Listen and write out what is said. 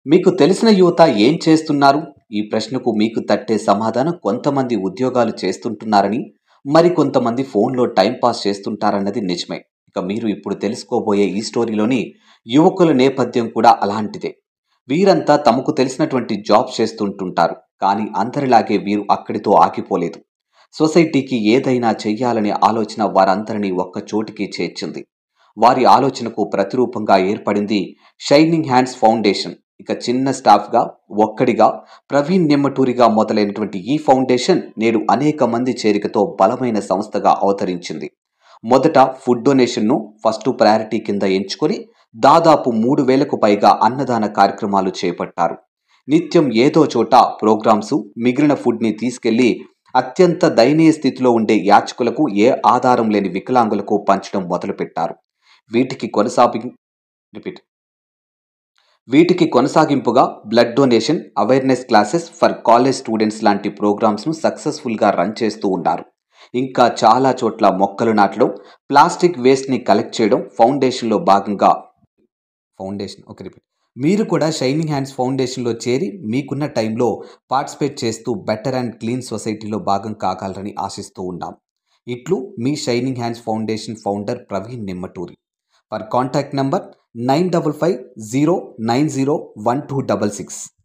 మీకు తెలిసిన యువత ఏం చేస్తున్నారు? ఈ ప్రశ్నకు మీకు తట్టే సమాధానం కొంతమంది ఉద్యోగాలు చేస్తుంటున్నారని, మరికొంతమంది ఫోన్‌లో టైమ్ పాస్ చేస్తుంటారన్నది నిజమే. ఇక మీరు ఇప్పుడు తెలుసుకోబోయే ఈ స్టోరీలోని యువకుల నేపథ్యం కూడా అలాంటిదే. వీరంతా తమకు తెలిసినటువంటి జాబ్స్ చేస్తుంటుంటారు. కానీ అందరిలాగే వీరు అక్కడితో ఆగిపోలేదు. సొసైటీకి ఏదైనా చెయ్యాలనే ఆలోచన వారందరినీ ఒక్క చోటికి చేర్చింది. వారి ఆలోచనకు ప్రతిరూపంగా ఏర్పడింది షైనింగ్ హ్యాండ్స్ ఫౌండేషన్. ఇక చిన్న స్టాఫ్‌గా, ఒక్కడిగా, ప్రవీణ్ నిమ్మటూరిగా మొదలైనటువంటి ఈ ఫౌండేషన్ నేడు అనేక మంది చేరికతో బలమైన సంస్థగా అవతరించింది. మొదట ఫుడ్ డొనేషన్‌ను ఫస్ట్ ప్రయారిటీ కింద ఎంచుకొని దాదాపు 3000కు పైగా అన్నదాన కార్యక్రమాలు చేపట్టారు. నిత్యం ఏదో చోట ప్రోగ్రామ్సు, మిగిలిన ఫుడ్‌ని తీసుకెళ్లి అత్యంత దయనీయ స్థితిలో ఉండే యాచకులకు, ఏ ఆధారం లేని వికలాంగులకు పంచడం మొదలుపెట్టారు. వీటికి కొనసాగి రిపీట్ వీటికి కొనసాగింపుగా blood donation, awareness classes for college students లాంటి ప్రోగ్రామ్స్‌ను సక్సెస్‌ఫుల్‌గా రన్ చేస్తూ ఉన్నారు. ఇంకా చాలా చోట్ల మొక్కలు నాటడం, ప్లాస్టిక్ వేస్ట్‌ని కలెక్ట్ చేయడం ఫౌండేషన్‌లో భాగంగా రిపీట్ మీరు కూడా షైనింగ్ హ్యాండ్స్ ఫౌండేషన్‌లో చేరి మీకున్న టైంలో పార్టిసిపేట్ చేస్తూ బెటర్ అండ్ క్లీన్ సొసైటీలో భాగం కాగలరని ఆశిస్తూ ఉన్నాం. ఇట్లు మీ shining hands foundation founder Praveen Nimmaturi. For contact number 9550901266.